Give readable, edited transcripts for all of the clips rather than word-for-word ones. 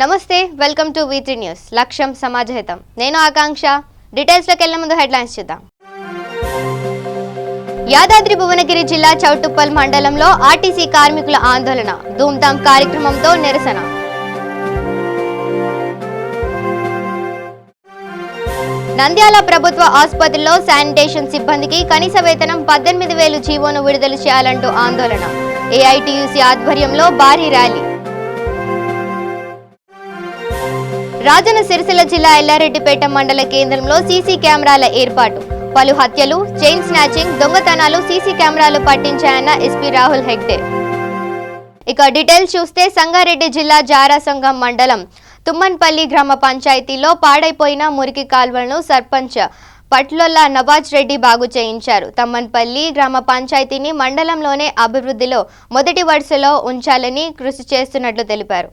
నమస్తే welcome to V3 news లక్ష్యం సమాజహితం నేను ఆకాంక్ష డీటెయిల్స్ లోకి వెళ్ళే ముందు హెడ్లైన్స్ చూద్దాం యాదాద్రి భువనగిరి జిల్లా చౌటుప్పల్ మండలంలో ఆర్టీసీ కార్మికుల ఆందోళన ధూమ్ధామ్ కార్యక్రమంతో నిరసన నంద్యాల ప్రభుత్వ ఆసుపత్రిలో శానిటేషన్ సిబ్బందికి కనీస వేతనం 18,000 జీవోను విడుదల చేయాలంటూ ఆందోళన ఏఐటీయూసీ ఆధ్వర్యంలో భారీ ర్యాలీ రాజన్న సిరిసిల్ల జిల్లా ఎల్లారెడ్డిపేట మండల కేంద్రంలో సీసీ కెమెరాల ఏర్పాటు పలు హత్యలు చైన్ స్నాచింగ్ దొంగతనాలు సీసీ కెమెరాలు పట్టించాయన్న ఎస్పీ రాహుల్ హెగ్డే ఇక డీటెయిల్స్ చూస్తే సంగారెడ్డి జిల్లా జారాసంగం మండలం తుమ్మన్పల్లి గ్రామ పంచాయతీలో పాడైపోయిన మురికి కాల్వలను సర్పంచ్ పట్లొల్ల నవాజ్ రెడ్డి బాగు చేయించారు. తమ్మన్పల్లి గ్రామ పంచాయతీని మండలంలోనే అభివృద్ధిలో మొదటి వరుసలో ఉంచాలని కృషి చేస్తున్నట్లు తెలిపారు.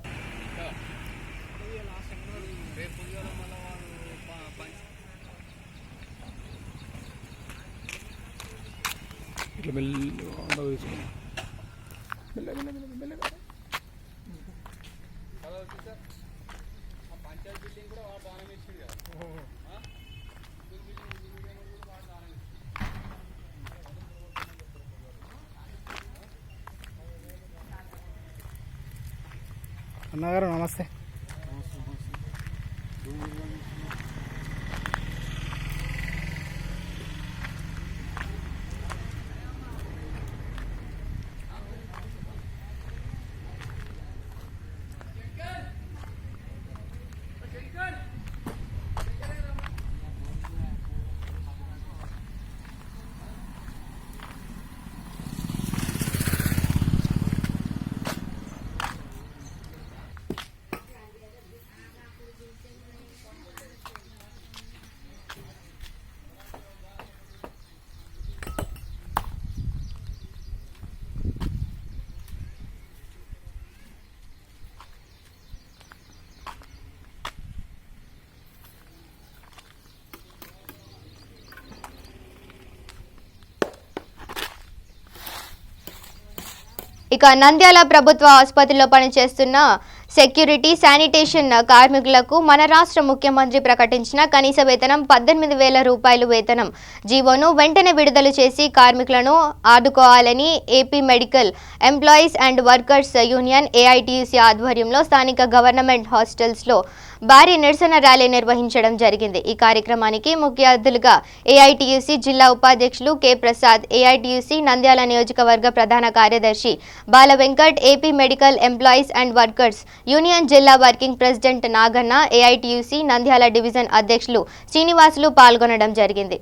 అన్నగారు నమస్తే. ఇక నంద్యాల ప్రభుత్వ ఆసుపత్రిలో పనిచేస్తున్న సెక్యూరిటీ శానిటేషన్ కార్మికులకు మన రాష్ట్ర ముఖ్యమంత్రి ప్రకటించిన కనీస వేతనం 18,000 రూపాయలు వేతనం జీవోను వెంటనే విడుదల చేసి కార్మికులను ఆదుకోవాలని AP medical employees and workers union AITUC ఆధ్వర్యంలో స్థానిక గవర్నమెంట్ హాస్టల్స్లో భారీ నిరసన ర్యాలీ నిర్వహించడం జరిగింది. ఈ కార్యక్రమానికి ముఖ్య అతిథులుగా ఏఐటీయూసీ జిల్లా ఉపాధ్యక్షులు కె ప్రసాద్, ఏఐటీయూసీ నంద్యాల నియోజకవర్గ ప్రధాన కార్యదర్శి Bala Venkat, AP medical employees and workers union జిల్లా working president Naganna, AITUC Nandyal division అధ్యక్షులు శ్రీనివాసులు పాల్గొనడం జరిగింది.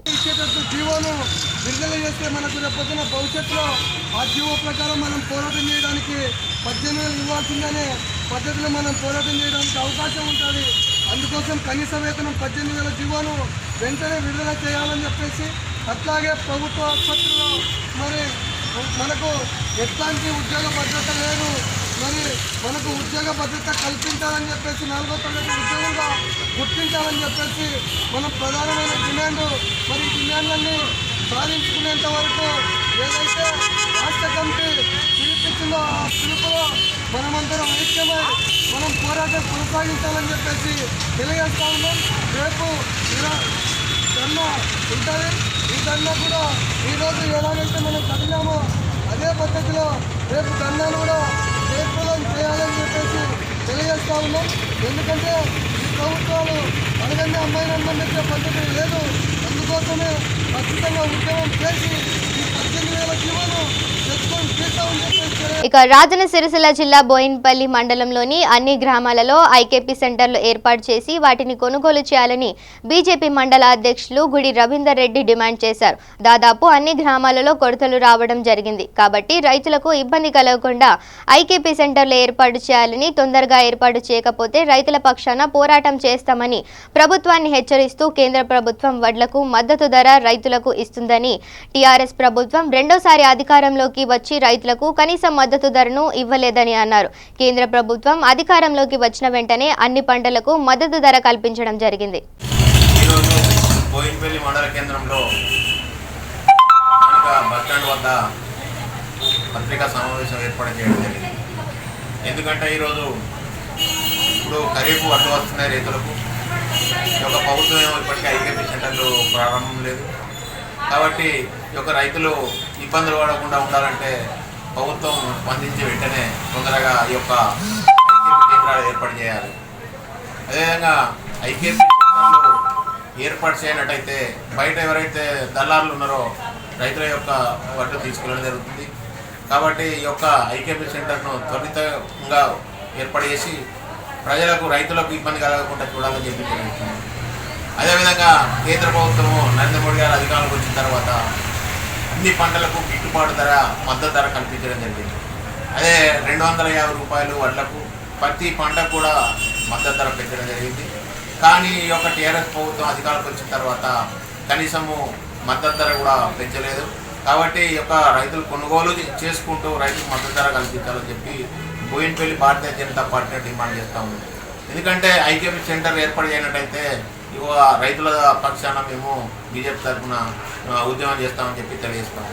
పద్ధతిలో మనం పోరాటం చేయడానికి అవకాశం ఉంటుంది. అందుకోసం కనీస వేతనం 18,000 జీవోను వెంటనే విడుదల చేయాలని చెప్పేసి, అట్లాగే ప్రభుత్వ ఆసుపత్రిలో మరి మనకు ఎట్లాంటి ఉద్యోగ భద్రత లేదు, మరి మనకు ఉద్యోగ భద్రత కల్పించాలని చెప్పేసి 4వ తరగతి ఉద్యోగంగా గుర్తించాలని చెప్పేసి మన ప్రధానమైన డిమాండ్. మరి డిమాండ్లన్నీ సాధించుకునేంత వరకు ఏదైతే రాష్ట్ర కమిటీ పిలిపించిందో ఆ పిలుపులో మనమందరం ఐక్యమై మనం పోరాటం కొనసాగించాలని చెప్పేసి తెలియజేస్తా ఉన్నాం. రేపు ధర్నా ఉంటుంది. ఈ ధర్నా కూడా ఈరోజు ఎలాగైతే మనం కదిలామో అదే పద్ధతిలో రేపు ధర్నాను కూడా జయప్రదం చేయాలని చెప్పేసి తెలియజేస్తా ఉన్నాం. ఎందుకంటే ఈ ప్రభుత్వాలు అడగండి అమ్మాయిని అన్నం పద్ధతి లేదు. అందుకోసమే ఖచ్చితంగా ఉద్యమం చేసి ఈ 18,000 జీవోను తెచ్చుకొని తీస్తామని చెప్పేసి. ఇక రాజన్న సిరిసిల్ల జిల్లా బోయిన్పల్లి మండలంలోని అన్ని గ్రామాలలో ఐకేపీ సెంటర్లు ఏర్పాటు చేసి వాటిని కొనుగోలు చేయాలని బీజేపీ మండల అధ్యక్షులు గుడి రవీందర్ రెడ్డి డిమాండ్ చేశారు. దాదాపు అన్ని గ్రామాలలో కొరతలు రావడం జరిగింది కాబట్టి రైతులకు ఇబ్బంది కలగకుండా ఐకేపీ సెంటర్లు ఏర్పాటు చేయాలని, తొందరగా ఏర్పాటు చేయకపోతే రైతుల పక్షాన పోరాటం చేస్తామని ప్రభుత్వాన్ని హెచ్చరిస్తూ కేంద్ర ప్రభుత్వం వడ్లకు మద్దతు ధర రైతులకు ఇస్తుందని, టీఆర్ఎస్ ప్రభుత్వం రెండోసారి అధికారంలోకి వచ్చి రైతులకు కనీస మద్దతు ధరను ఇవ్వలేదని అన్నారు. కేంద్ర ప్రభుత్వం అధికారంలోకి వచ్చిన వెంటనే అన్ని పంటలకు మద్దతు ధర కల్పించడం జరిగింది. ఈరోజు బోయిన్పల్లి మండల కేంద్రంలో బస్టాండ్ వద్ద పత్రికా సమావేశం ఏర్పాటు చేయడం జరిగింది. ఎందుకంటే ఈరోజు ఇప్పుడు ఖరీఫ్ వడ్లు వస్తున్నాయి రైతులకు. ఈ యొక్క ప్రభుత్వం ఇప్పటికీ ఐకేపీ సెంటర్లు ప్రారంభం లేదు. కాబట్టి ఈ యొక్క రైతులు ఇబ్బందులు పడకుండా ఉండాలంటే ప్రభుత్వం స్పందించి వెంటనే తొందరగా ఈ యొక్క ఐకేపీ కేంద్రాలు ఏర్పాటు చేయాలి. అదేవిధంగా ఐకేపీ కేంద్రాలు ఏర్పాటు చేయనట్టయితే బయట ఎవరైతే దళారులు ఉన్నారో రైతుల యొక్క వడ్లు తీసుకెళ్ళడం జరుగుతుంది. కాబట్టి ఈ యొక్క ఐకేపీ సెంటర్ను త్వరితంగా ఏర్పాటు చేసి ప్రజలకు రైతులకు ఇబ్బంది కలగకుండా చూడాలని చెప్పి జరుగుతుంది. అదేవిధంగా కేంద్ర ప్రభుత్వము నరేంద్ర మోడీ గారు అధికారంలోకి వచ్చిన తర్వాత అన్ని పంటలకు గిట్టుబాటు ధర, మద్దతు ధర కల్పించడం జరిగింది. అదే 250 రూపాయలు వడ్లకు ప్రతి పంటకు కూడా మద్దతు ధర పెంచడం జరిగింది. కానీ ఈ యొక్క టీఆర్ఎస్ ప్రభుత్వం అధికారంలోకి వచ్చిన తర్వాత కనీసము మద్దతు ధర కూడా పెంచలేదు. కాబట్టి ఈ యొక్క రైతులు కొనుగోలు చేసుకుంటూ రైతులకు మద్దతు ధర కల్పించాలని చెప్పి బోయినపల్లి భారతీయ జనతా పార్టీ డిమాండ్ చేస్తూ ఉంది. ఎందుకంటే ఐకేపీ సెంటర్ ఏర్పాటు చేయనట్టయితే రైతుల పక్షాన మేము బీజేపీ తరఫున ఉద్యమం చేస్తామని చెప్పి తెలియజేస్తాము.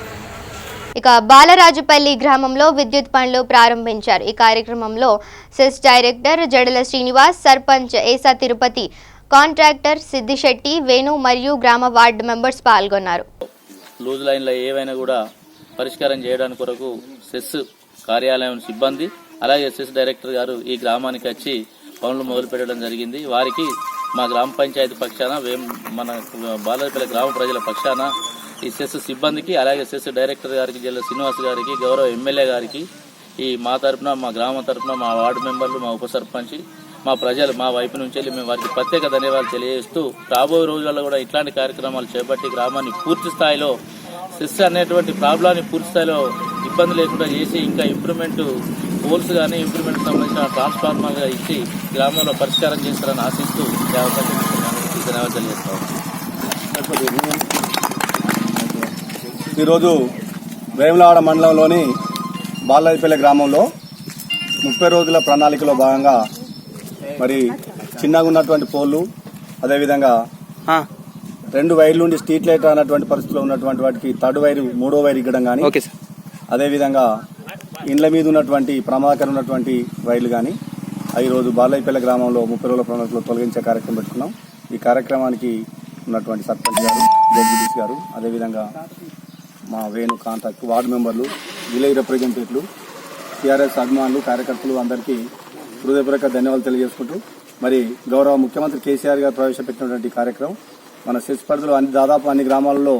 ఇక బాలరాజుపల్లి గ్రామంలో విద్యుత్ పనులు ప్రారంభించారు. ఈ కార్యక్రమంలో సెస్ డైరెక్టర్ జడల శ్రీనివాస్, సర్పంచ్ ఏసా తిరుపతి, కాంట్రాక్టర్ సిద్దిశెట్టి, వేణు మరియు గ్రామ వార్డు మెంబర్స్ పాల్గొన్నారు. లూజ్ లైన్లో ఏవైనా కూడా పరిష్కారం చేయడానికి కొరకు సెస్ కార్యాలయం సిబ్బంది అలాగే సెస్ డైరెక్టర్ గారు ఈ గ్రామానికి వచ్చి పనులు మొదలుపెట్టడం జరిగింది. వారికి మా గ్రామ పంచాయతీ పక్షాన మన బాలరాజుపల్లి గ్రామ ప్రజల పక్షాన ఈ సెస్ సిబ్బందికి అలాగే సెస్ డైరెక్టర్ గారికి, జిల్లా శ్రీనివాస్ గారికి, గౌరవ ఎమ్మెల్యే గారికి, ఈ మా తరఫున, మా గ్రామం తరఫున, మా వార్డు మెంబర్లు, మా ఉప సర్పంచ్, మా ప్రజలు మా వైపు నుంచి వెళ్ళి మేము వారికి ప్రత్యేక ధన్యవాదాలు తెలియజేస్తూ రాబోయే రోజుల్లో కూడా ఇట్లాంటి కార్యక్రమాలు చేపట్టి గ్రామాన్ని పూర్తి స్థాయిలో సెస్ అనేటువంటి ప్రాబ్లాన్ని పూర్తి స్థాయిలో ఇబ్బంది లేకుండా చేసి ఇంకా ఇంప్రూవ్మెంట్ పోల్స్ కానీ ఇంప్రూవ్మెంట్ సంబంధించిన ట్రాన్స్ఫార్మర్గా ఇచ్చి గ్రామంలో పరిష్కారం చేస్తారని ఆశిస్తూ ధన్యవాదాలు తెలియజేస్తాం. ఈరోజు వేములవాడ మండలంలోని బాలరాజుపల్లి గ్రామంలో 30 రోజుల ప్రణాళికలో భాగంగా మరి చిన్నగా ఉన్నటువంటి పోల్లు, అదేవిధంగా 2 వైర్లు ఉండి స్ట్రీట్ లైట్ అన్నటువంటి పరిస్థితిలో ఉన్నటువంటి వాటికి 3rd వైరు 3వ వైరు ఇవ్వడం కానీ, అదేవిధంగా ఇండ్ల మీద ఉన్నటువంటి ప్రమాదకరం ఉన్నటువంటి వైర్లు కానీ ఈరోజు బాలరాజుపల్లి గ్రామంలో 30 రోజుల ప్రణాళికలో తొలగించే కార్యక్రమం పెట్టుకున్నాం. ఈ కార్యక్రమానికి ఉన్నటువంటి సర్పంచ్ గారు, జడ్పీటీసీ గారు, అదేవిధంగా మా వేణు కాంటాక్ట్ వార్డు మెంబర్లు, విలేజ్ రిప్రజెంటేటివ్లు, టీఆర్ఎస్ అభిమానులు, కార్యకర్తలు అందరికీ హృదయపూర్వక ధన్యవాదాలు తెలియజేసుకుంటూ మరి గౌరవ ముఖ్యమంత్రి కేసీఆర్ గారు ప్రవేశపెట్టినటువంటి కార్యక్రమం మన సెస్ పరిధిలో దాదాపు అన్ని గ్రామాలలో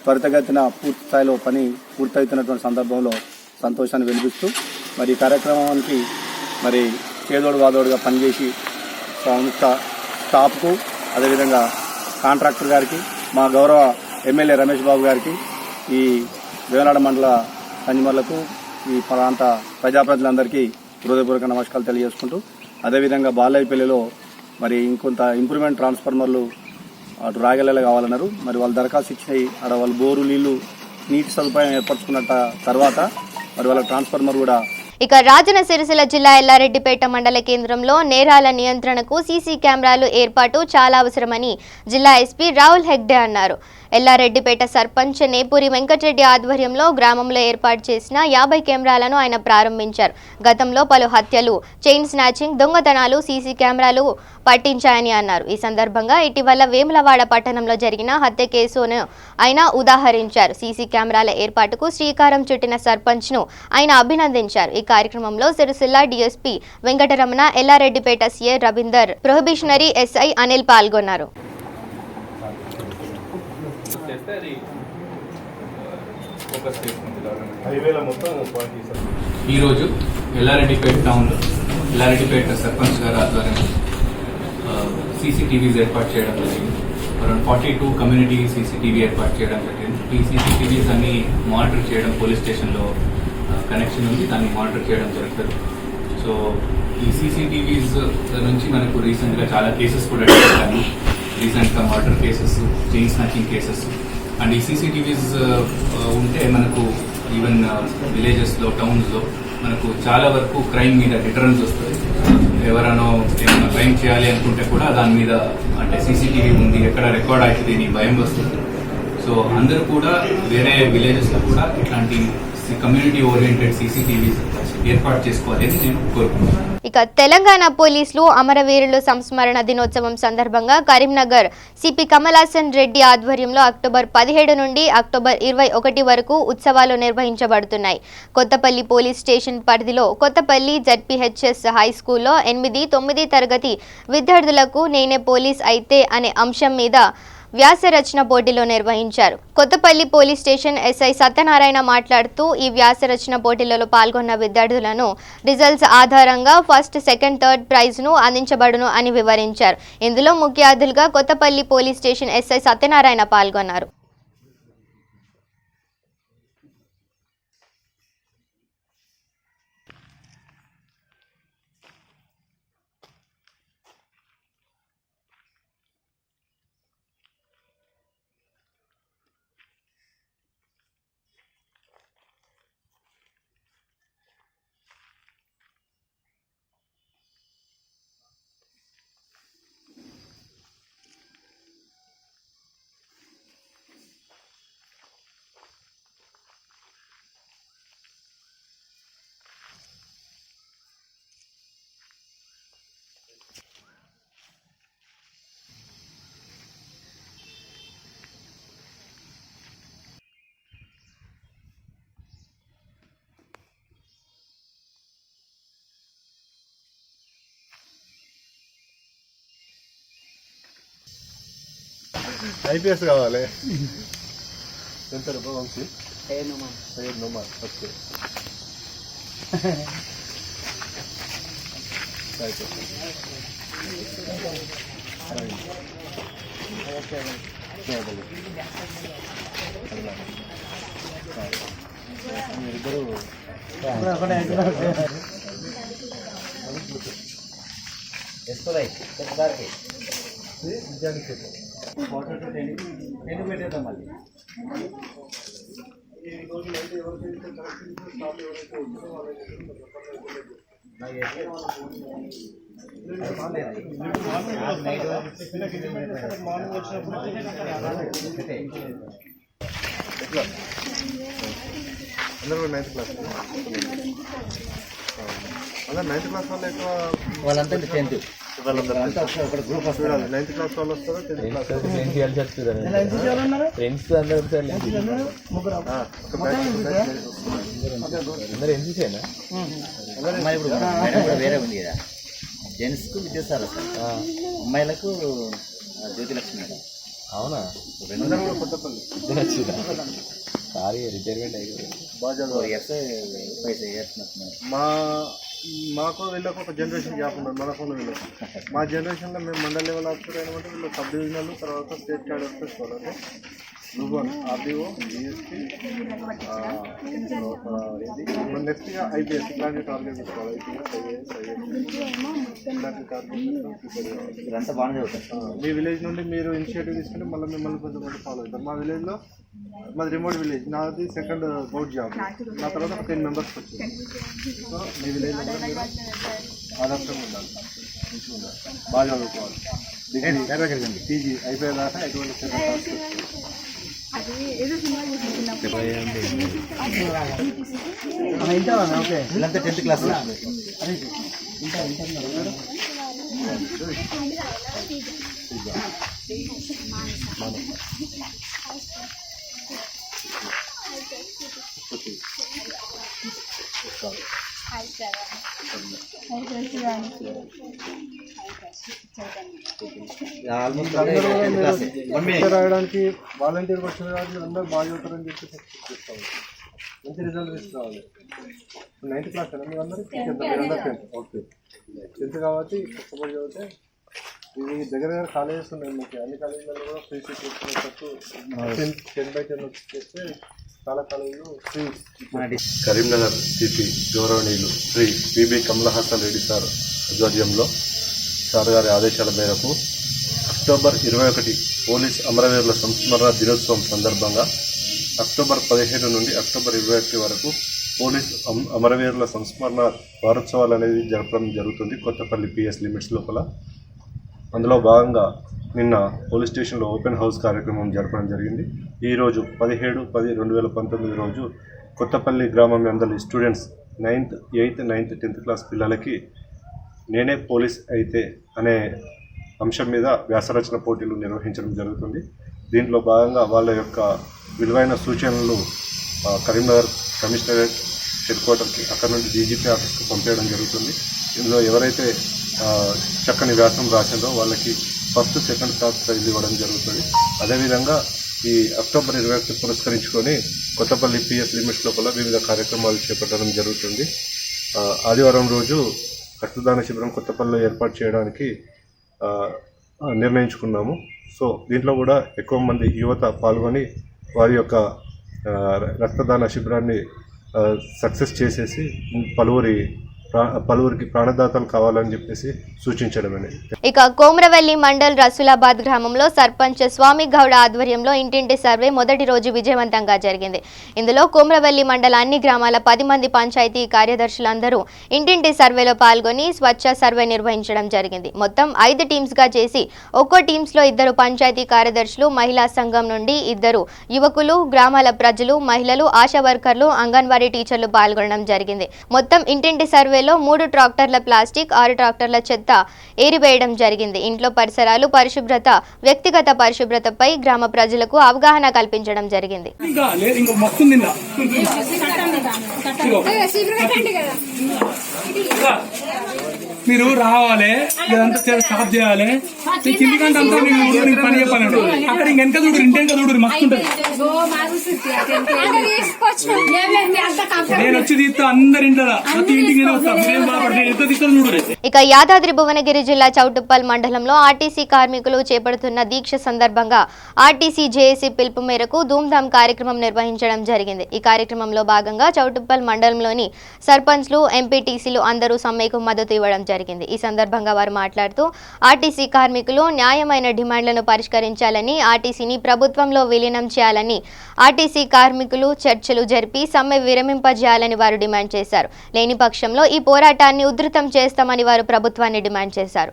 త్వరితగతిన పూర్తి స్థాయిలో పని పూర్తవుతున్నటువంటి సందర్భంలో సంతోషాన్ని వెలిపిస్తూ మరి ఈ కార్యక్రమానికి మరి చేదోడు వాదోడుగా పనిచేసి సంస్థ స్టాఫ్కు, అదేవిధంగా కాంట్రాక్టర్ గారికి, మా గౌరవ ఎమ్మెల్యే రమేష్ బాబు గారికి, ఈ వేములవాడ మండల కన్జ్యూమర్లకు, ఈ ప్రాంత ప్రజాప్రతినిధులందరికీ హృదయపూర్వక నమస్కారాలు తెలియజేసుకుంటూ అదేవిధంగా బాలరాజుపల్లిలో మరి ఇంకొంత ఇంప్రూవ్మెంట్ ట్రాన్స్ఫార్మర్లు అటు రాగలేలా కావాలన్నారు. మరి వాళ్ళు దరఖాస్తు ఇచ్చినాయి. అక్కడ వాళ్ళు బోరు నీటి సదుపాయం ఏర్పరచుకున్న తర్వాత మరి వాళ్ళ ట్రాన్స్ఫార్మర్ కూడా. ఇక రాజన్న సిరిసిల్ల జిల్లా ఎల్లారెడ్డిపేట మండల కేంద్రంలో నేరాల నియంత్రణకు సీసీ కెమెరాలు ఏర్పాటు చాలా అవసరమని జిల్లా ఎస్పీ రాహుల్ హెగ్డే అన్నారు. ఎల్లారెడ్డిపేట సర్పంచ్ నేపూరి వెంకటరెడ్డి ఆధ్వర్యంలో గ్రామంలో ఏర్పాటు చేసిన 50 కెమెరాలను ఆయన ప్రారంభించారు. గతంలో పలు హత్యలు, చైన్ స్నాచింగ్, దొంగతనాలు సీసీ కెమెరాలు పట్టించాయని అన్నారు. ఈ సందర్భంగా ఇటీవల వేములవాడ పట్టణంలో జరిగిన హత్య కేసును ఆయన ఉదాహరించారు. సీసీ కెమెరాల ఏర్పాటుకు శ్రీకారం చుట్టిన సర్పంచ్ను ఆయన అభినందించారు. ఈ కార్యక్రమంలో Sircilla DSP Venkataramana, Yellareddypet CI Ravinder, probationary SI Anil పాల్గొన్నారు. ఈరోజు ఎల్లారెడ్డిపేట టౌన్లో ఎల్లారెడ్డిపేట సర్పంచ్ గారి ఆధ్వర్యంలో సీసీటీవీస్ ఏర్పాటు చేయడం జరిగింది. అరౌండ్ 42 కమ్యూనిటీ సీసీటీవీ ఏర్పాటు చేయడం జరిగింది. ఈ సీసీటీవీస్ అన్ని మానిటర్ చేయడం, పోలీస్ స్టేషన్లో కనెక్షన్ ఉంది, దాన్ని మానిటర్ చేయడం జరుగుతుంది. సో ఈ సీసీటీవీస్ నుంచి మనకు రీసెంట్గా చాలా కేసెస్ కూడా చేస్తాము. రీసెంట్గా murder cases, chain snatching cases. And ఈ సీసీటీవీస్ ఉంటే మనకు ఈవెన్ విలేజెస్లో, టౌన్స్లో మనకు చాలా వరకు క్రైమ్ మీద డిటరెన్స్ వస్తుంది. ఎవరైనా ఏమైనా క్రైమ్ చేయాలి అనుకుంటే కూడా దాని మీద అంటే సీసీటీవీ ఉంది, ఎక్కడ రికార్డ్ అవుతుంది అని భయం వస్తుంది. సో అందరూ కూడా వేరే విలేజెస్లో కూడా ఇట్లాంటి కమ్యూనిటీ ఓరియంటెడ్ సీసీటీవీస్ ఏర్పాటు చేసుకోవాలి అని నేను కోరుకుంటున్నాను. ఇక తెలంగాణ పోలీసులు అమరవీరుల సంస్మరణ దినోత్సవం సందర్భంగా కరీంనగర్ సిపి కమలాసన్ రెడ్డి ఆధ్వర్యంలో అక్టోబర్ 17 నుండి అక్టోబర్ 21 వరకు ఉత్సవాలు నిర్వహించబడుతున్నాయి. కొత్తపల్లి పోలీస్ స్టేషన్ పరిధిలో కొత్తపల్లి జడ్పీహెచ్ఎస్ హై స్కూల్లో 8-9 తరగతి విద్యార్థులకు నేనే పోలీస్ అయితే అనే అంశం మీద వ్యాస రచన పోటీలో నిర్వహించారు. Kothapalli police station SI Satyanarayana మాట్లాడుతూ ఈ వ్యాస రచన పోటీలలో పాల్గొన్న విద్యార్థులను రిజల్ట్స్ ఆధారంగా ఫస్ట్, సెకండ్, థర్డ్ ప్రైజ్ను అందించబడును అని వివరించారు. ఇందులో ముఖ్య అతిథులుగా Kothapalli police station SI Satyanarayana పాల్గొన్నారు. ఐపీఎస్ కావాలి. ఎంత రూపాయ వంశీ? 7 ఓకే. మీరిద్దరు అందరూ 9th క్లాస్. అందరు 9th క్లాస్ వాళ్ళు ఎక్కువ వాళ్ళంతా 10th. వాళ్ళందరూ గ్రూప్ వస్తారు. 9th క్లాస్ వాళ్ళు వస్తారా? 10th క్లాస్ ఫ్రెండ్స్ అందరూ ఎన్సీసేనా? అమ్మాయి ఇప్పుడు మేడం కూడా వేరే ఉంది కదా. జెంట్స్కు విద్యాసార్ అమ్మాయిలకు జ్యోతిలక్ష్మి మేడం. అవునా? సారీ రిటైర్మెంట్ అయిపోయింది. మాకు వీళ్ళకు ఒక జనరేషన్ గ్యాప్ ఉన్నది. మనకు వీళ్ళకు మా జనరేషన్లో మేము మండల్ లెవెల్ ఆఫీసర్ అయినమంటే వీళ్ళు సబ్ డివిజనల్, తర్వాత స్టేట్ క్యాడర్ తీసుకోవాలి. రూబన్ ఆర్డీఓ, డిఎస్పీ, నెక్స్ట్ ఐపీఎస్ ఇట్లాంటి టార్గెట్ తీసుకోవాలి. ఇదంతా బాగానే చదువుతారు. మీ విలేజ్ నుండి మీరు ఇనిషియేటివ్ తీసుకుంటే మళ్ళీ మిమ్మల్ని కొంతమంది ఫాలో అవుతారు. మా విలేజ్లో మాది రిమోట్ విలేజ్, నాది సెకండ్ బౌట్ జాబ్. నా తర్వాత ఒక 10 మెంబర్స్ వచ్చింది. సో మీ విలేజ్ మీరు ఆదర్శంగా ఉండాలి, మంచిగా ఉండాలి, బాగా చదువుకోవాలి. డిగ్రీ పీజీ అయిపోయేదాకా ఎటువంటి సెకండ్ క్లాస్ వీళ్ళంతా 10th క్లాస్. రాయడానికి వాలంటీర్ వచ్చిన కాబట్టి అందరూ బాగా చదువుతారని చెప్పి చూస్తాం. మంచి రిజల్ట్ తీసుకురావాలి. 9th క్లాస్ కదా మీరు అందరూ? మీరందరూ 10th. ఓకే, 10th కాబట్టి కష్టపడి చదివితే ఇవి దగ్గర దగ్గర కాలేజెస్ ఉన్నాయి. మీకు అన్ని కాలేజీలలో కూడా ఫ్రీ సీట్ తీసుకునేటట్టు 10/10 చేస్తే చాలా కాలేజీలు ఫ్రీ. కరీంనగర్ సిపి గౌరవనీయులు శ్రీ పిబి కమలహాసన్ రెడ్డి సార్ ఆధ్వర్యంలో సార్ గారి ఆదేశాల మేరకు అక్టోబర్ 21 పోలీస్ అమరవీరుల సంస్మరణ దినోత్సవం సందర్భంగా అక్టోబర్ 17 నుండి అక్టోబర్ 21 వరకు పోలీస్ అమరవీరుల సంస్మరణ వారోత్సవాలు అనేది జరపడం జరుగుతుంది కొత్తపల్లి పిఎస్ లిమిట్స్ లోపల. అందులో భాగంగా నిన్న పోలీస్ స్టేషన్లో ఓపెన్ హౌస్ కార్యక్రమం జరపడం జరిగింది. ఈరోజు 17/10/2019 రోజు కొత్తపల్లి గ్రామం అందరి students 9th, 8th, 9th, 10th class పిల్లలకి నేనే పోలీస్ అయితే అనే అంశం మీద వ్యాసరచన పోటీలు నిర్వహించడం జరుగుతుంది. దీంట్లో భాగంగా వాళ్ళ యొక్క విలువైన సూచనలు కరీంనగర్ కమిషనరేట్ హెడ్ క్వార్టర్కి, అక్కడ నుండి డీజీపీ ఆఫీస్కి పంపించడం జరుగుతుంది. ఇందులో ఎవరైతే చక్కని వ్యాసం రాసిందో వాళ్ళకి ఫస్ట్, సెకండ్, థర్డ్ ప్రైజ్ ఇవ్వడం జరుగుతుంది. అదేవిధంగా ఈ అక్టోబర్ 21 పురస్కరించుకొని కొత్తపల్లి పిఎస్ లిమిట్స్ లోపల వివిధ కార్యక్రమాలు చేపట్టడం జరుగుతుంది. ఆదివారం రోజు రక్తదాన శిబిరం కొత్తపల్లిలో ఏర్పాటు చేయడానికి నిర్ణయించుకున్నాము. సో దీంట్లో కూడా ఎక్కువ మంది యువత పాల్గొని వారి యొక్క రక్తదాన శిబిరాన్ని సక్సెస్ చేసేసి పలువురికి ప్రాణదాతలు కావాలని చెప్పేసి సూచించడం అనేది. ఇక కోమ్రవెల్లి మండల్ రసూలాబాద్ గ్రామంలో సర్పంచ్ స్వామి గౌడ ఆధ్వర్యంలో ఇంటింటి సర్వే మొదటి రోజు విజయవంతంగా జరిగింది. ఇందులో కోమ్రవెల్లి మండల అన్ని గ్రామాల 10 మంది పంచాయతీ కార్యదర్శులందరూ ఇంటింటి సర్వేలో పాల్గొని స్వచ్ఛ సర్వే నిర్వహించడం జరిగింది. మొత్తం 5 టీమ్స్గా చేసి ఒక్కో టీమ్స్లో 2 పంచాయతీ కార్యదర్శులు, మహిళా సంఘం నుండి 2 యువకులు, గ్రామాల ప్రజలు, మహిళలు, ఆశా వర్కర్లు, అంగన్వాడీ టీచర్లు పాల్గొనడం జరిగింది. మొత్తం ఇంటింటి సర్వే 3 ట్రాక్టర్ల ప్లాస్టిక్, 6 ట్రాక్టర్ల చెత్త ఏరివేయడం జరిగింది. ఇంట్లో పరిసరాలు పరిశుభ్రత, వ్యక్తిగత పరిశుభ్రతపై గ్రామ ప్రజలకు అవగాహన కల్పించడం జరిగింది. మీరు రావాలి, ఇదంతా స్టాప్ చేయాలి. కిందికంటే అంతా పని చెప్పాలండి. అక్కడ ఇంకెనక చూడు, ఇంటెనక చూడు, మస్తు ఉంటుంది. నేను వచ్చి తీస్తా అందరి ఇంట్లో, ప్రతి ఇంటికి ఇక యాదాద్రి భువనగిరి జిల్లా చౌటుప్పల్ మండలంలో ఆర్టీసీ కార్మికులు చేపడుతున్న దీక్ష సందర్భంగా ఆర్టీసీ జేఏసీ పిలుపు మేరకు ధూమ్ధామ్ కార్యక్రమం నిర్వహించడం జరిగింది. ఈ కార్యక్రమంలో భాగంగా చౌటుప్పల్ మండలంలోని సర్పంచ్లు, ఎంపీటీసీలు అందరూ సమ్మెకు మద్దతు ఇవ్వడం జరిగింది. ఈ సందర్భంగా వారు మాట్లాడుతూ ఆర్టీసీ కార్మికులు న్యాయమైన డిమాండ్లను పరిష్కరించాలని, ఆర్టీసీని ప్రభుత్వంలో విలీనం చేయాలని, ఆర్టీసీ కార్మికులు చర్చలు జరిపి సమ్మె విరమింపజేయాలని వారు డిమాండ్ చేశారు. లేని పక్షంలో ఈ పోరాటాన్ని ఉధృతం చేస్తామని వారు ప్రభుత్వాన్ని డిమాండ్ చేశారు.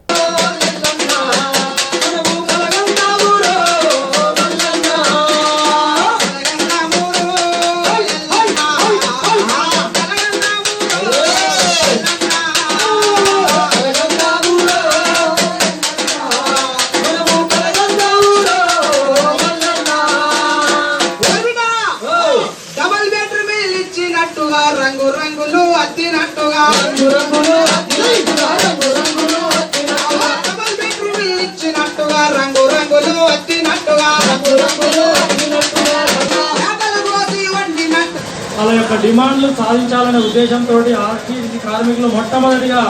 రంగు రంగులు అత్తినట్టుగా ఇచ్చినట్టుగా రంగు రంగులు వచ్చినట్టుగా వాళ్ళ యొక్క డిమాండ్లు సాధించాలనే ఉద్దేశంతో ఆర్టీసీ కార్మికులు మొట్టమొదటిగా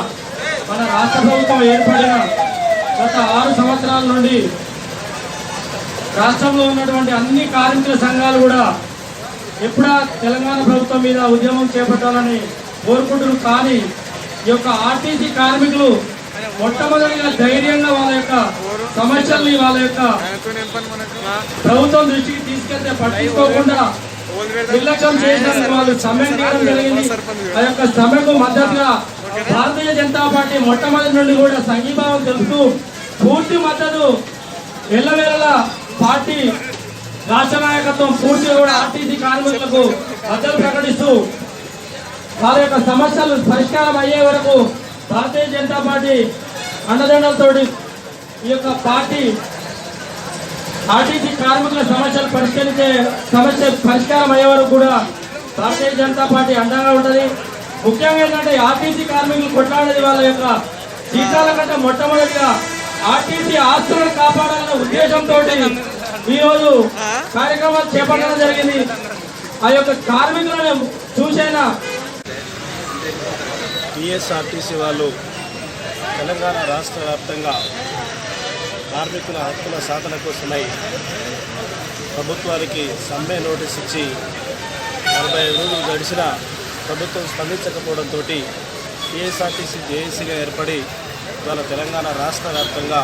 మన రాష్ట్ర ప్రభుత్వం ఏర్పడిన గత 6 సంవత్సరాల నుండి రాష్ట్రంలో ఉన్నటువంటి అన్ని కార్మికుల సంఘాలు కూడా ఎప్పుడా తెలంగాణ ప్రభుత్వం మీద ఉద్యమం చేపట్టాలని కోరుకుంటున్నారు. కానీ ఈ యొక్క ఆర్టీసీ కార్మికులు మొట్టమొదటిగా ధైర్యంగా వాళ్ళ యొక్క సమస్యల్ని వాళ్ళ యొక్క ప్రభుత్వం దృష్టికి తీసుకెళ్తే పట్టించుకోకుండా నిర్లక్ష్యం చేసినందుకు వాళ్ళు సమ్మె చేయడం జరిగింది. ఆ యొక్క సమ్మెకు మద్దతుగా భారతీయ జనతా పార్టీ మొట్టమొదటి నుండి కూడా సంఘీభావం తెలుపుతూ పూర్తి మద్దతు ఎల్లవేళలా పార్టీ రాష్ట్ర నాయకత్వం పూర్తిగా కూడా ఆర్టీసీ కార్మికులకు మద్దతు ప్రకటిస్తూ వాళ్ళ యొక్క సమస్యలు పరిష్కారం అయ్యే వరకు భారతీయ జనతా పార్టీ అండదండలతోటి ఈ యొక్క పార్టీ ఆర్టీసీ కార్మికుల సమస్యలు పరిష్కారం అయ్యే వరకు కూడా భారతీయ జనతా పార్టీ అండగా ఉంటుంది. ముఖ్యంగా ఏంటంటే ఆర్టీసీ కార్మికులు కొట్లాడేది వాళ్ళ యొక్క జీతాల కంటే మొట్టమొదటిగా ఆర్టీసీ ఆస్తులను కాపాడాలనే ఉద్దేశంతో ఈరోజు కార్యక్రమాలు చేపట్టడం జరిగింది. ఆ యొక్క కార్మికులను చూసైనా టీఎస్ఆర్టీసీ వాళ్ళు తెలంగాణ రాష్ట్ర వ్యాప్తంగా కార్మికుల హక్కుల సాధన కోసమై ప్రభుత్వానికి సమ్మె నోటీస్ ఇచ్చి 45 రోజులు గడిచిన ప్రభుత్వం స్పందించకపోవడంతో టీఎస్ఆర్టీసీ జేఏసీగా ఏర్పడి ఇవాళ తెలంగాణ రాష్ట్ర వ్యాప్తంగా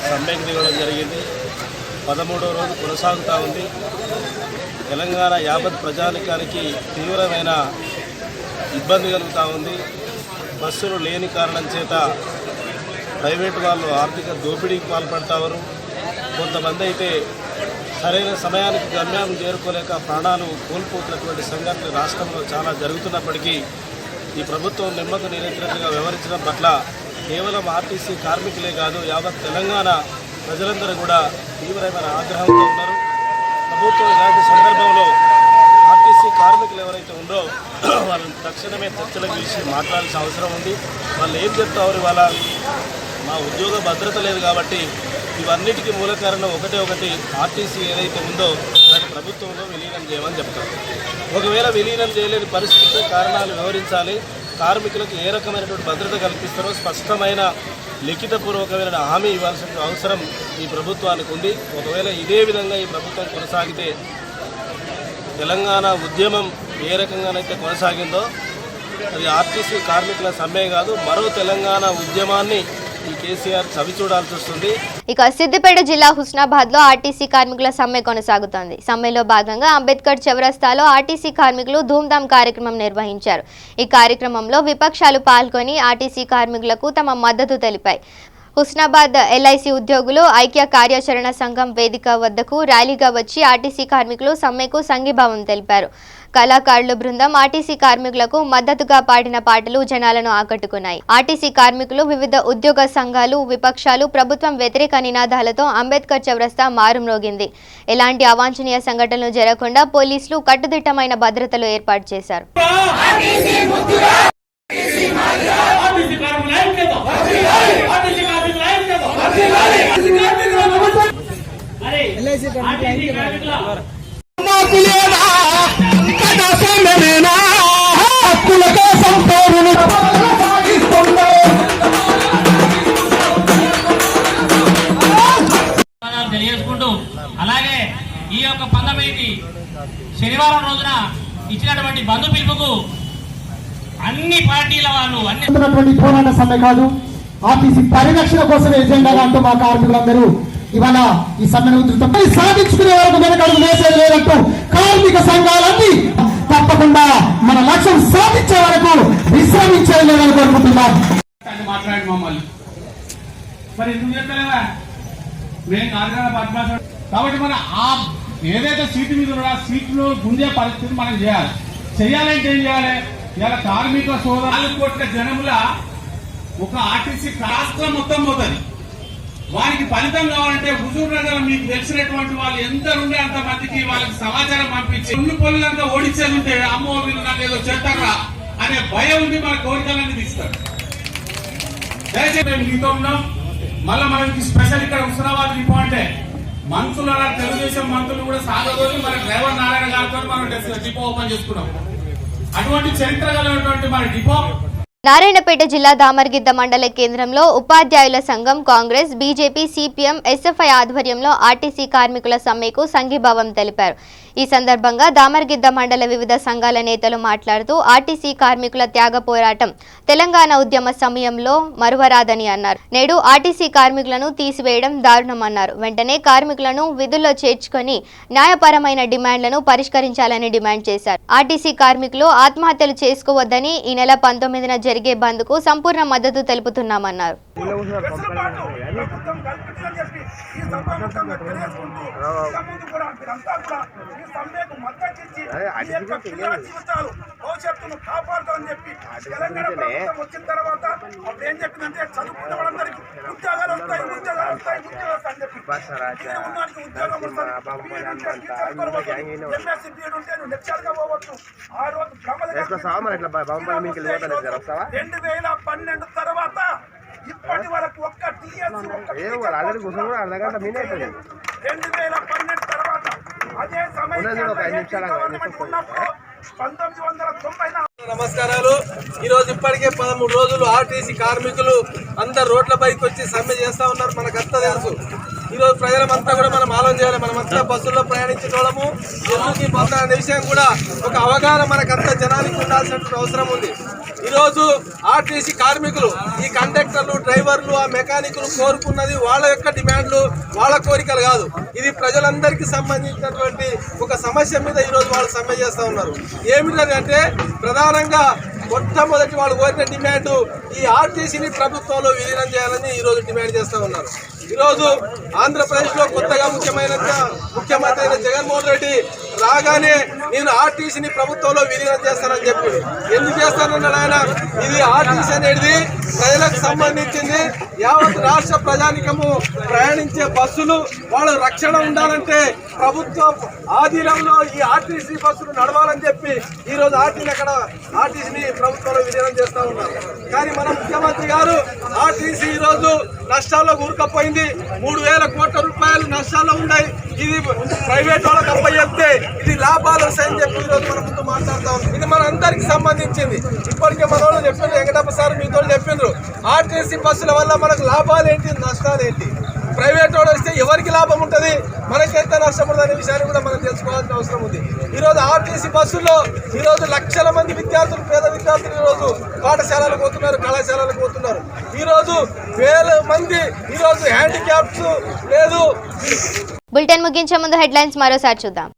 సమ్మెకు దిగడం జరిగింది. 13వ రోజు కొనసాగుతూ ఉంది. తెలంగాణ యావత్ ప్రజానికానికి తీవ్రమైన ఇబ్బంది కలుగుతూ ఉంది. బస్సులు లేని కారణం చేత ప్రైవేటు వాళ్ళు ఆర్థిక దోపిడీకి పాల్పడతారు. కొంతమంది అయితే సరైన సమయానికి గమ్యాన్ని చేరుకోలేక ప్రాణాలు కోల్పోతున్నటువంటి సంఘటనలు రాష్ట్రంలో చాలా జరుగుతున్నప్పటికీ ఈ ప్రభుత్వం నిమ్మకు నీరెత్తినట్టుగా వ్యవహరించడం పట్ల కేవలం ఆర్టీసీ కార్మికులే కాదు యావత్ తెలంగాణ ప్రజలందరూ కూడా తీవ్రమైన ఆగ్రహంతో ఉన్నారు. ప్రభుత్వం ఇలాంటి సందర్భంలో ఆర్టీసీ కార్మికులు ఎవరైతే ఉందో వాళ్ళని తక్షణమే చర్చలకు పిలిచి మాట్లాడాల్సిన అవసరం ఉంది. వాళ్ళు ఏం చెప్తారు, వాళ్ళ మా ఉద్యోగ భద్రత లేదు కాబట్టి ఇవన్నిటికీ మూల కారణం ఒకటి ఆర్టీసీ ఏదైతే ఉందో దాన్ని ప్రభుత్వంలో విలీనం చేయమని చెప్తారు. ఒకవేళ విలీనం చేయలేని పరిస్థితి కారణాలు వివరించాలి. కార్మికులకు ఏ రకమైనటువంటి భద్రత కల్పిస్తారో స్పష్టమైన లిఖితపూర్వకమైన హామీ ఇవ్వాల్సిన అవసరం ఈ ప్రభుత్వానికి ఉంది. ఒకవేళ ఇదే విధంగా ఈ ప్రభుత్వం కొనసాగితే తెలంగాణ ఉద్యమం ఏ రకంగానైతే కొనసాగిందో అది ఆర్టీసీ కార్మికుల సమ్మె కాదు, మరో తెలంగాణ ఉద్యమాన్ని ఈ కేసీఆర్ చవి చూడాల్సి వస్తుంది. ఇక సిద్దిపేట జిల్లా హుస్నాబాద్ లో ఆర్టీసీ కార్మికుల సమ్మె కొనసాగుతోంది. సమ్మెలో భాగంగా అంబేద్కర్ చౌరస్తాలో ఆర్టీసీ కార్మికులు ధూమ్ధామ్ కార్యక్రమం నిర్వహించారు. ఈ కార్యక్రమంలో విపక్షాలు పాల్గొని ఆర్టీసీ కార్మికులకు తమ మద్దతు తెలిపాయి. హుస్నాబాద్ ఎల్ఐసి ఉద్యోగులు ఐక్య కార్యాచరణ సంఘం వేదిక వద్దకు ర్యాలీగా వచ్చి ఆర్టీసీ కార్మికులు సమ్మెకు సంఘీభావం తెలిపారు. కళాకారుల బృందం ఆర్టీసీ కార్మికులకు మద్దతుగా పాడిన పాటలు జనాలను ఆకట్టుకున్నాయి. ఆర్టీసీ కార్మికులు వివిధ ఉద్యోగ సంఘాలు, విపక్షాలు ప్రభుత్వం వ్యతిరేక నినాదాలతో అంబేద్కర్ చౌరస్తా మారుమ్రోగింది. ఎలాంటి అవాంఛనీయ సంఘటనలు జరగకుండా పోలీసులు కట్టుదిట్టమైన భద్రతలు ఏర్పాటు చేశారు. తెలియజేసుకుంటూ అలాగే ఈ యొక్క 19 శనివారం రోజున ఇచ్చినటువంటి బంధు పిలుపుకు అన్ని పార్టీల వాళ్ళు అన్ని పోరాట సమ్మె కాదు, ఆర్టీసీ పరిరక్షణ కోసమే ఎజెండాగా అంటూ మా కార్మికులందరూ ఇవాళ ఈ సమ్మెను ఉధృతం సాధించుకునే వరకు వెనకడుగు వేసేది లేదంటూ కార్మిక సంఘాలన్నీ తప్పకుండా మన లక్ష్యం సాధించే వరకు విశ్రమించేది లేదని కోరుకుంటున్నాం. మాట్లాడి మమ్మల్ని మరి ఎందుకు చెప్పలేవా మేము కార్యక్రమం కాబట్టి మన ఆ ఏదైతే సీటు మీద ఉన్నారో ఆ సీట్లో గుంజే పరిస్థితి మనం చేయాలంటే ఏం చేయాలి? ఇలా కార్మిక సోదరు 4 కోట్ల జనముల ఒక ఆర్టీసీ రాష్ట్రం మొత్తం పోతుంది. వారికి ఫలితం కావాలంటే హుజూర్ నగర్ మీకు తెలిసినటువంటి వాళ్ళు ఎందరుండే అంత మందికి వాళ్ళకి సమాచారం పంపించి రెండు పొలంతా ఓడించేది ఉంటే అమ్మో వీళ్ళు నాకు ఏదో చేస్తారా అనే భయం ఉండి మన కోరికలన్నీ తీస్తారు. దయచేసి మేము మీతో ఉన్నాం. మళ్ళీ మనకి స్పెషల్ ఇక్కడ హుస్నాబాద్ డిపో అంటే మంత్రులు తెలుగుదేశం మంత్రులు కూడా సాగదోని మన డ్రైవర్ నారాయణ గారితో మనం డిపో ఓపెన్ చేసుకున్నాం. అటువంటి చరిత్ర కలిగినటువంటి మన డిపో నారాయణపేట జిల్లా దామర్గిద్ద మండల కేంద్రంలో ఉపాధ్యాయుల సంఘం, కాంగ్రెస్, బీజేపీ, సిపిఎం, ఎస్ఎఫ్ఐ ఆధ్వర్యంలో ఆర్టీసీ కార్మికుల సమ్మెకు సంఘీభావం తెలిపారు. ఈ సందర్భంగా దామర్గిద్ద మండల వివిధ సంఘాల నేతలు మాట్లాడుతూ ఆర్టీసీ కార్మికుల త్యాగ పోరాటం తెలంగాణ ఉద్యమ సమయంలో మరువరాదని అన్నారు. నేడు ఆర్టీసీ కార్మికులను తీసివేయడం దారుణమన్నారు. వెంటనే కార్మికులను విధుల్లో చేర్చుకొని న్యాయపరమైన డిమాండ్లను పరిష్కరించాలని డిమాండ్ చేశారు. ఆర్టీసీ కార్మికులు ఆత్మహత్యలు చేసుకోవద్దని ఈ నెల 19న జరిగే బంద్కు సంపూర్ణ మద్దతు తెలుపుతున్నామన్నారు. భవిష్యత్తును కాపాడుతామని చెప్పి తెలంగాణ ప్రభుత్వం వచ్చిన తర్వాత అప్పుడు ఏం చెప్పిందంటే చదువుకున్న వాళ్ళందరికీ ఉద్యోగాలు వస్తాయి అని చెప్పి ఉద్యోగం ఎంఎస్సీ బీఎడ్ ఉంటే నువ్వు లెక్చర్గా పోవచ్చు. ఆ రోజు 2012 తర్వాత ఇప్పటి వరకు ఒక్క టీఎస్సీ 2012 తర్వాత అదే సమయంలో ఉన్నప్పుడు 1990. నమస్కారాలు. ఈరోజు ఇప్పటికే 13 రోజులు ఆర్టీసీ కార్మికులు అందరు రోడ్లపైకి వచ్చి సమ్మె చేస్తా ఉన్నారు. మనకంతా తెలుసు. ఈరోజు ప్రజలమంతా కూడా మనం ఆలోచన చేయాలి. మనమంతా బస్సుల్లో ప్రయాణించడము ఎందుకు ఈ బంద్ అనే విషయం కూడా ఒక అవగాహన మనకంతా జనానికి ఉండాల్సినటువంటి అవసరం ఉంది. ఈరోజు ఆర్టీసీ కార్మికులు, ఈ కండక్టర్లు, డ్రైవర్లు, ఆ మెకానికులు కోరుకున్నది వాళ్ళ యొక్క డిమాండ్లు, వాళ్ళ కోరికలు కాదు. ఇది ప్రజలందరికీ సంబంధించినటువంటి ఒక సమస్య మీద ఈరోజు వాళ్ళు సమ్మె చేస్తూ ఉన్నారు. ఏమిటంటే ప్రధానంగా మొట్టమొదటి వాళ్ళు కోరిన డిమాండ్ ఈ ఆర్టీసీని ప్రభుత్వంలో విలీనం చేయాలని ఈరోజు డిమాండ్ చేస్తూ ఉన్నారు. ఈరోజు ఆంధ్రప్రదేశ్లో కొత్తగా ముఖ్యమంత్రి అయిన జగన్మోహన్ రెడ్డి రాగానే నేను ఆర్టీసీని ప్రభుత్వంలో విలీనం చేస్తానని చెప్పి ఎందుకు చేస్తానన్నాడు ఆయన. ఇది ఆర్టీసీ అనేది ప్రజలకు సంబంధించింది. యావత్ రాష్ట్ర ప్రజానికము ప్రయాణించే బస్సులు వాళ్ళ రక్షణ ఉండాలంటే ప్రభుత్వం ఆధీనంలో ఈ ఆర్టీసీ బస్సులు నడవాలని చెప్పి ఈరోజు ఆర్టీసీని ప్రభుత్వంలో విలీనం చేస్తా ఉన్నారు. కానీ మన ముఖ్యమంత్రి గారు ఆర్టీసీ ఈరోజు నష్టాల్లో కూరుకుపోయింది. 3,000 కోట్ల రూపాయలు నష్టాల్లో ఉన్నాయి. ఇది ప్రైవేట్ వాళ్ళకి అప్పచెప్తే ఇది లాభాలు వస్తాయని చెప్పి ఈరోజు మన ముందు మాట్లాడుతూ ఉంది. ఇది మన అందరికి సంబంధించింది. ఇప్పటికే మన వాళ్ళు చెప్పిండ్రు, వెంకటప్ప సార్ మీతో చెప్పిండ్రు, ఆర్టీసీ బస్సుల వల్ల మనకు లాభాలు ఏంటి, నష్టాలు ఏంటి, ప్రైవేట్ వాడు వస్తే ఎవరికి లాభం ఉంటుంది, మనకెంత నష్టం ఉంటుంది అనే విషయాన్ని కూడా మనం తెలుసుకోవాల్సిన అవసరం ఉంది. ఈరోజు ఆర్టీసీ బస్సుల్లో ఈరోజు లక్షల మంది విద్యార్థులు, పేద విద్యార్థులు ఈరోజు పాఠశాలలకు పోతున్నారు, కళాశాలలకు పోతున్నారు. ఈరోజు 1,000 మంది ఈరోజు హ్యాండిక్యాప్స్ లేదు. బులెటిన్ ముగించే ముందు హెడ్లైన్స్ మరోసారి చూద్దాం.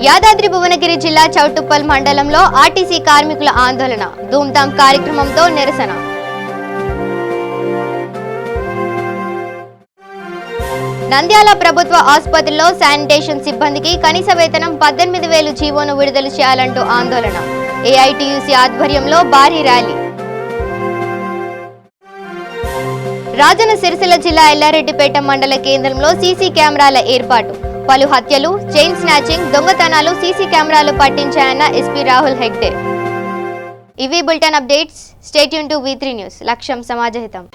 యాదాద్రి భువనగిరి జిల్లా చౌటుప్పల్ మండలంలో ఆర్టీసీ కార్మికుల ఆందోళన, ధూమ్ధాం కార్యక్రమంతో నిరసన. నంద్యాల ప్రభుత్వ ఆసుపత్రిలో శానిటేషన్ సిబ్బందికి కనీస వేతనం 18,000 జీవోను విడుదల చేయాలంటూ ఆందోళన, ఏఐటీయూసీ ఆధ్వర్యంలో భారీ ర్యాలీ. రాజన్న సిరిసిల్ల జిల్లా ఎల్లారెడ్డిపేట మండల కేంద్రంలో సీసీ కెమెరాల ఏర్పాటు, పలు హత్యలు, చైన్ స్నాచింగ్, దొంగతనాలు సీసీ కెమెరాలు పట్టించాయన్న ఎస్పీ రాహుల్ హెగ్డే. ఇవి bulletin updates. Stay tune to V3 news. లక్ష్యం సమాజహితం.